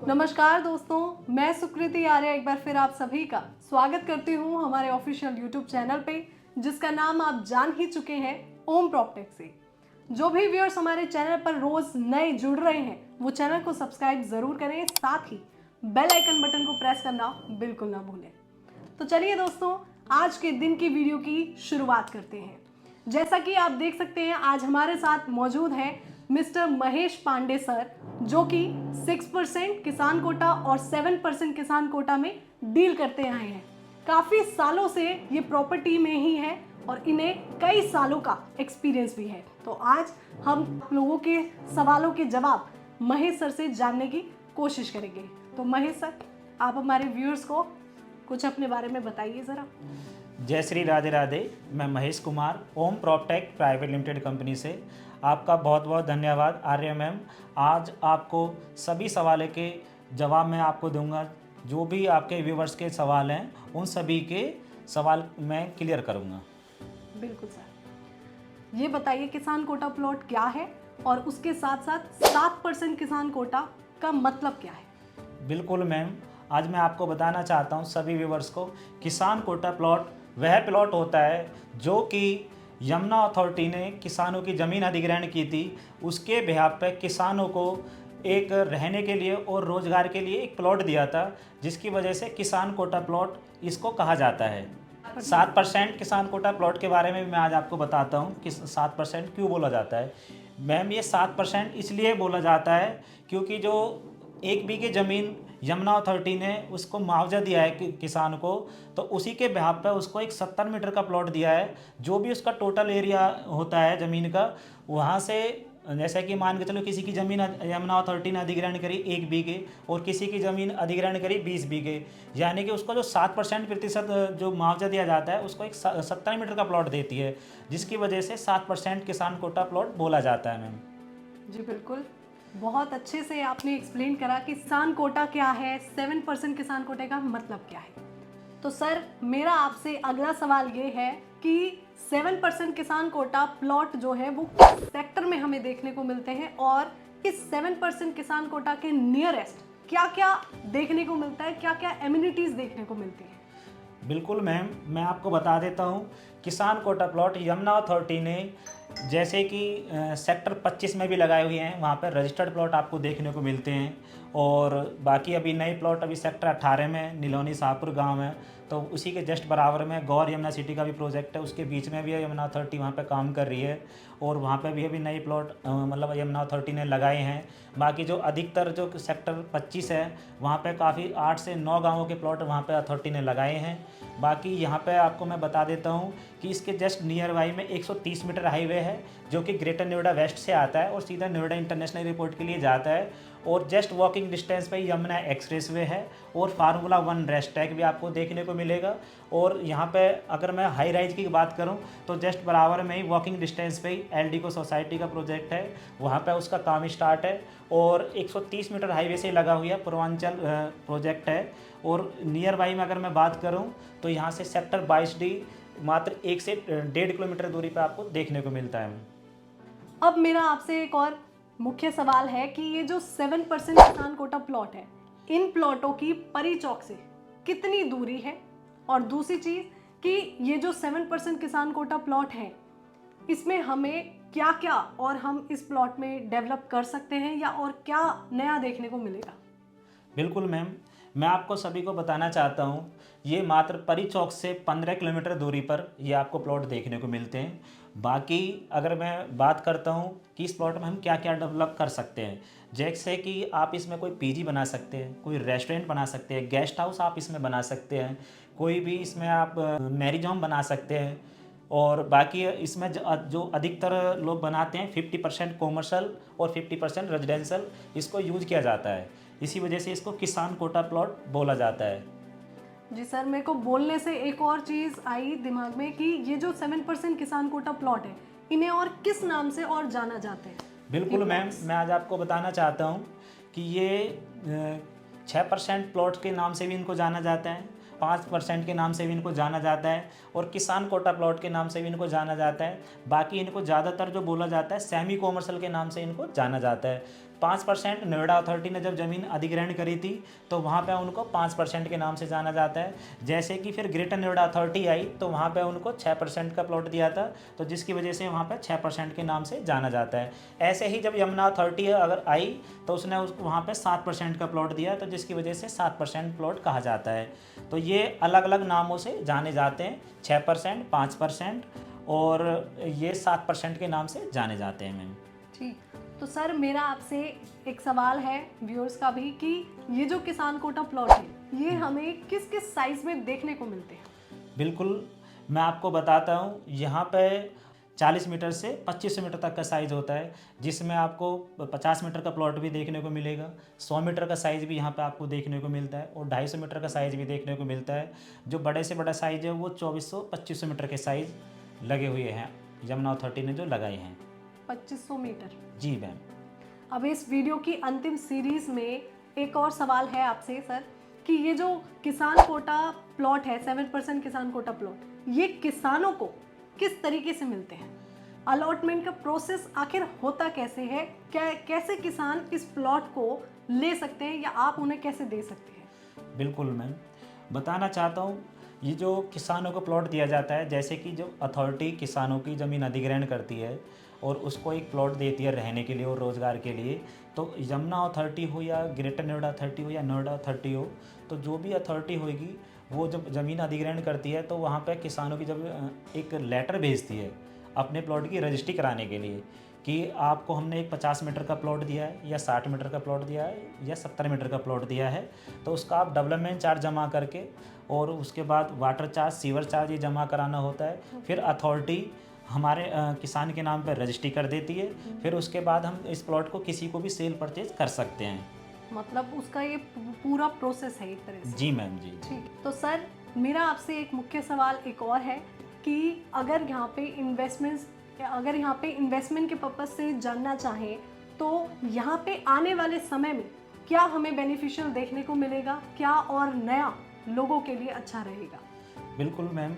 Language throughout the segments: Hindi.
नमस्कार दोस्तों, मैं सुकृति आर्य एक बार फिर आप सभी का स्वागत करती हूँ हमारे ऑफिशियल यूट्यूब चैनल पे, जिसका नाम आप जान ही चुके हैं, ओम प्रॉप्टेक से। जो भी व्यूअर्स हमारे चैनल पर रोज नए जुड़ रहे हैं वो चैनल को सब्सक्राइब जरूर करें, साथ ही बेल आइकन बटन को प्रेस करना बिल्कुल ना भूलें। तो चलिए दोस्तों, आज के दिन की वीडियो की शुरुआत करते हैं। जैसा कि आप देख सकते हैं, आज हमारे साथ मौजूद हैं मिस्टर महेश पांडे सर, जो कि 6% किसान कोटा और 7% किसान कोटा में डील करते आए हैं। काफ़ी सालों से ये प्रॉपर्टी में ही है और इन्हें कई सालों का एक्सपीरियंस भी है। तो आज हम लोगों के सवालों के जवाब महेश सर से जानने की कोशिश करेंगे। तो महेश सर, आप हमारे व्यूअर्स को कुछ अपने बारे में बताइए ज़रा। जय श्री राधे राधे। मैं महेश कुमार, ओम प्रॉप्टेक प्राइवेट लिमिटेड कंपनी से। आपका बहुत बहुत धन्यवाद आर्य मैम। आज आपको सभी सवालों के जवाब मैं आपको दूंगा। जो भी आपके व्यूवर्स के सवाल हैं उन सभी के सवाल मैं क्लियर करूंगा। बिल्कुल सर, ये बताइए किसान कोटा प्लॉट क्या है और उसके साथ साथ 7% किसान कोटा का मतलब क्या है। बिल्कुल मैम, आज मैं आपको बताना चाहता हूं सभी व्यूवर्स को, किसान कोटा प्लॉट वह प्लॉट होता है जो कि यमुना अथॉरिटी ने किसानों की ज़मीन अधिग्रहण की थी। उसके बिहाफ पे किसानों को एक रहने के लिए और रोज़गार के लिए एक प्लॉट दिया था, जिसकी वजह से किसान कोटा प्लॉट इसको कहा जाता है। 7% किसान कोटा प्लॉट के बारे में भी मैं आज आपको बताता हूँ कि 7% क्यों बोला जाता है। मैम, ये 7% इसलिए बोला जाता है क्योंकि जो 1 बीघे ज़मीन यमुना अथॉरिटी ने उसको मुआवजा दिया है किसान को, तो उसी के बिहाफ पे उसको एक 70 मीटर का प्लॉट दिया है। जो भी उसका टोटल एरिया होता है ज़मीन का, वहाँ से जैसे कि मान के चलो किसी की ज़मीन यमुना अथॉरिटी ने अधिग्रहण करी 1 बीघे और किसी की ज़मीन अधिग्रहण करी 20 बीघे, यानी कि उसको जो 7% प्रतिशत जो मुआवजा दिया जाता है उसको एक 70 मीटर का प्लॉट देती है, जिसकी वजह से 7% किसान कोटा प्लॉट बोला जाता है मैम। जी बिल्कुल, बहुत अच्छे से आपने एक्सप्लेन करा कि किसान कोटा क्या है, 7% किसान कोटे का मतलब क्या है। तो सर, मेरा आपसे अगला सवाल ये है कि 7% किसान कोटा प्लॉट जो है वो किस सेक्टर में हमें देखने को मिलते हैं और इस 7% किसान कोटा के नियरेस्ट क्या क्या देखने को मिलता है, क्या क्या एमिनिटीज देखने को मिलती है। बिल्कुल मैम, मैं आपको बता देता हूँ। किसान कोटा प्लॉट यमुना अथॉरिटी ने जैसे कि सेक्टर 25 में भी लगाए हुए हैं, वहाँ पर रजिस्टर्ड प्लॉट आपको देखने को मिलते हैं। और बाकी अभी नए प्लॉट अभी सेक्टर 18 में नीलौनी शाहपुर गांव है, तो उसी के जस्ट बराबर में गौर यमुना सिटी का भी प्रोजेक्ट है, उसके बीच में भी यमुना अथॉरिटी वहाँ पे काम कर रही है और वहाँ पे भी अभी नए प्लॉट मतलब यमुना अथॉरिटी ने लगाए हैं। बाकी जो अधिकतर जो सेक्टर 25 है वहाँ पे काफ़ी 8 से 9 गाँवों के प्लॉट वहाँ पे अथॉरिटी ने लगाए हैं। बाकी यहाँ पे आपको मैं बता देता हूँ कि इसके जस्ट नियर बाई में 130 मीटर हाईवे है, जो कि ग्रेटर नोएडा वेस्ट से आता है और सीधा नोएडा इंटरनेशनल एयरपोर्ट के लिए जाता है। और जस्ट वॉकिंग डिस्टेंस पे यमुना एक्सप्रेसवे है और फार्मूला 1 रेस ट्रैक भी आपको देखने को मिलेगा। और यहाँ पे अगर मैं हाई राइज की बात करूँ तो जस्ट बराबर में ही वॉकिंग डिस्टेंस पे ही एलडीको सोसाइटी का प्रोजेक्ट है, वहाँ पे उसका काम स्टार्ट है। और 130 मीटर हाईवे से लगा हुआ पूर्वांचल प्रोजेक्ट है। और नियर बाई में अगर मैं बात करूँ तो यहाँ से सेक्टर 22D मात्र 1 से 1.5 किलोमीटर दूरी पर आपको देखने को मिलता है। अब मेरा आपसे एक और मुख्य सवाल है कि ये जो 7% किसान कोटा प्लॉट है, इन प्लॉटों की परी चौक से कितनी दूरी है, और दूसरी चीज कि ये जो 7% किसान कोटा प्लॉट है इसमें हमें क्या क्या और हम इस प्लॉट में डेवलप कर सकते हैं या और क्या नया देखने को मिलेगा। बिल्कुल मैम, मैं आपको सभी को बताना चाहता हूँ, ये मात्र परी चौक से 15 किलोमीटर दूरी पर ये आपको प्लॉट देखने को मिलते हैं। बाकी अगर मैं बात करता हूँ कि इस प्लॉट में हम क्या क्या डेवलप कर सकते हैं, जैसे कि आप इसमें कोई पीजी बना सकते हैं, कोई रेस्टोरेंट बना सकते हैं, गेस्ट हाउस आप इसमें बना सकते हैं, कोई भी इसमें आप मैरिज होम बना सकते हैं। और बाकी इसमें जो अधिकतर लोग बनाते हैं 50% कॉमर्शियल और 50% रेजिडेंशियल इसको यूज किया जाता है, इसी वजह से इसको किसान कोटा प्लॉट बोला जाता है। जी सर, मेरे को बोलने से एक और चीज़ आई दिमाग में कि ये जो 7% किसान कोटा प्लॉट है, इन्हें और किस नाम से और जाना जाते हैं। बिल्कुल मैम, मैं आज आपको बताना चाहता हूँ कि ये 6% प्लॉट के नाम से भी इनको जाना जाता है, 5% के नाम से भी इनको जाना जाता है और किसान कोटा प्लॉट के नाम से भी इनको जाना जाता है। बाकी इनको ज़्यादातर जो बोला जाता है सेमी कॉमर्शियल के नाम से इनको जाना जाता है। 5% नोएडा अथॉरिटी ने जब ज़मीन अधिग्रहण करी थी तो वहाँ पे उनको 5% के नाम से जाना जाता है। जैसे कि फिर ग्रेटर नोएडा अथॉरिटी आई तो वहाँ पे उनको 6% का प्लॉट दिया था, तो जिसकी वजह से वहाँ पे 6% के नाम से जाना जाता है। ऐसे ही जब यमुना अथॉरिटी अगर आई तो उसने वहाँ पे 7% का प्लॉट दिया, तो जिसकी वजह से 7% प्लॉट कहा जाता है। तो ये अलग अलग नामों से जाने जाते हैं, 6%, 5% और ये 7% के नाम से जाने जाते हैं मैम। ठीक, तो सर मेरा आपसे एक सवाल है व्यूअर्स का भी कि ये जो किसान कोटा प्लॉट है ये हमें किस किस साइज में देखने को मिलते हैं? बिल्कुल, मैं आपको बताता हूँ। यहाँ पे 40 मीटर से 2500 मीटर तक का साइज़ होता है, जिसमें आपको 50 मीटर का प्लॉट भी देखने को मिलेगा, 100 मीटर का साइज़ भी यहाँ पे आपको देखने को मिलता है और 250 मीटर का साइज़ भी देखने को मिलता है। जो बड़े से बड़ा साइज़ है वो 2400-2500 मीटर के साइज़ लगे हुए हैं, यमुना अथॉरिटी ने जो लगाए हैं। 2500 मीटर। जी मैम। अब इस वीडियो की अंतिम सीरीज में एक और सवाल है आपसे सर कि ये जो किसान कोटा प्लॉट है 7% किसान कोटा प्लॉट, ये किसानों को किस तरीके से मिलते हैं? अलॉटमेंट का प्रोसेस आखिर होता कैसे है? कैसे किसान इस प्लॉट को ले सकते हैं या आप उन्हें कैसे दे सकते हैं? बिल्कुल मैम, बताना चाहता हूँ। ये जो किसानों को प्लॉट दिया जाता है, जैसे कि जो अथॉरिटी किसानों की ज़मीन अधिग्रहण करती है और उसको एक प्लॉट देती है रहने के लिए और रोज़गार के लिए, तो यमुना अथॉरिटी हो या ग्रेटर नोएडा अथॉरिटी हो या नोएडा अथॉरिटी हो, तो जो भी अथॉरिटी होगी वो जब ज़मीन अधिग्रहण करती है तो वहाँ पे किसानों की जब एक लेटर भेजती है अपने प्लॉट की रजिस्ट्री कराने के लिए कि आपको हमने एक 50 मीटर का प्लॉट दिया है या 60 मीटर का प्लॉट दिया है या 70 मीटर का प्लॉट दिया है, तो उसका आप डेवलपमेंट चार्ज जमा करके और उसके बाद वाटर चार्ज, सीवर चार्ज ये जमा कराना होता है। फिर अथॉरिटी हमारे किसान के नाम पर रजिस्ट्री कर देती है। फिर उसके बाद हम इस प्लॉट को किसी को भी सेल परचेज कर सकते हैं। मतलब उसका ये पूरा प्रोसेस है एक तरह से। जी मैम जी। ठीक, तो सर मेरा आपसे एक मुख्य सवाल एक और है कि अगर यहाँ पे इन्वेस्टमेंट के पर्पज से जानना चाहें तो यहाँ पे आने वाले समय में क्या हमें बेनिफिशियल देखने को मिलेगा, क्या और नया लोगों के लिए अच्छा रहेगा? बिल्कुल मैम,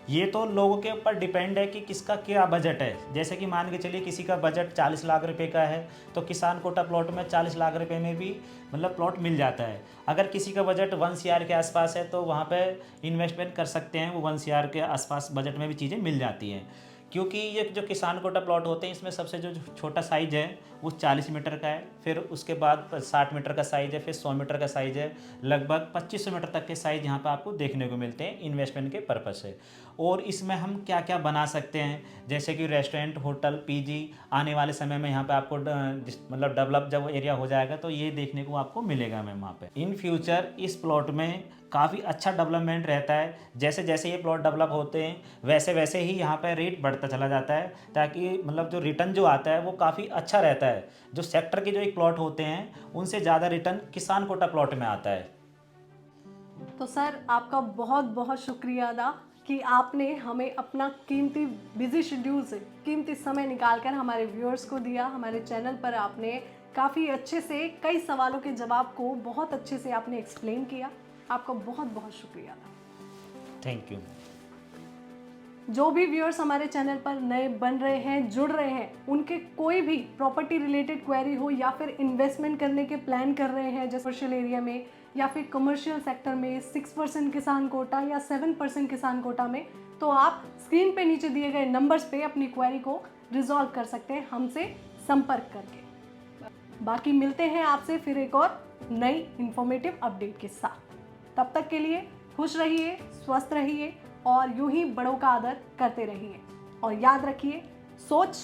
ये तो लोगों के ऊपर डिपेंड है कि किसका क्या बजट है। जैसे कि मान के चलिए किसी का बजट 40 लाख रुपए का है तो किसान कोटा प्लॉट में 40 लाख रुपए में भी मतलब प्लॉट मिल जाता है। अगर किसी का बजट 1 CR के आसपास है तो वहाँ पे इन्वेस्टमेंट कर सकते हैं, वो 1 CR के आसपास बजट में भी चीज़ें मिल जाती हैं। क्योंकि ये जो किसान कोटा प्लॉट होते हैं इसमें सबसे जो छोटा साइज़ है वो 40 मीटर का है, फिर उसके बाद 60 मीटर का साइज़ है, फिर 100 मीटर का साइज़ है, लगभग 2500 मीटर तक के साइज़ यहाँ पे आपको देखने को मिलते हैं इन्वेस्टमेंट के पर्पज़ से। और इसमें हम क्या क्या बना सकते हैं, जैसे कि रेस्टोरेंट, होटल, PG आने वाले समय में यहाँ पे आपको मतलब डेवलप जब एरिया हो जाएगा तो ये देखने को आपको मिलेगा मैम वहाँ पे। इन फ्यूचर इस प्लॉट में काफ़ी अच्छा डेवलपमेंट रहता है। जैसे जैसे ये प्लॉट डेवलप होते हैं वैसे वैसे ही यहाँ पे रेट बढ़ता चला जाता है, ताकि मतलब जो रिटर्न जो आता है वो काफ़ी अच्छा रहता है। जो सेक्टर के जो एक प्लॉट होते हैं उनसे ज़्यादा रिटर्न किसान कोटा प्लॉट में आता है। तो सर आपका बहुत बहुत शुक्रिया अदा कि आपने हमें अपना कीमती बिजी शेड्यूल से कीमती समय निकालकर हमारे व्यूअर्स को दिया। हमारे चैनल पर आपने काफ़ी अच्छे से कई सवालों के जवाब को बहुत अच्छे से आपने एक्सप्लेन किया। आपका बहुत बहुत शुक्रिया। Thank you. जो भी व्यूअर्स हमारे चैनल पर नए बन रहे हैं, जुड़ रहे हैं, उनके कोई भी प्रॉपर्टी रिलेटेड क्वेरी हो या फिर इन्वेस्टमेंट करने के प्लान कर रहे हैं जैसे कमर्शियल एरिया में या फिर कमर्शियल सेक्टर में 6% किसान कोटा या 7% किसान कोटा में, तो आप स्क्रीन पे नीचे दिए गए नंबर्स पे अपनी क्वेरी को रिजॉल्व कर सकते हैं हमसे संपर्क करके। बाकी मिलते हैं आपसे फिर एक और नई इंफॉर्मेटिव अपडेट के साथ। तब तक के लिए खुश रहिए, स्वस्थ रहिए और यूं ही बड़ों का आदर करते रहिए। और याद रखिए, सोच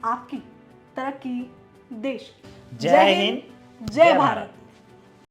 आपकी, तरक्की देश की। जय हिंद, जय भारत।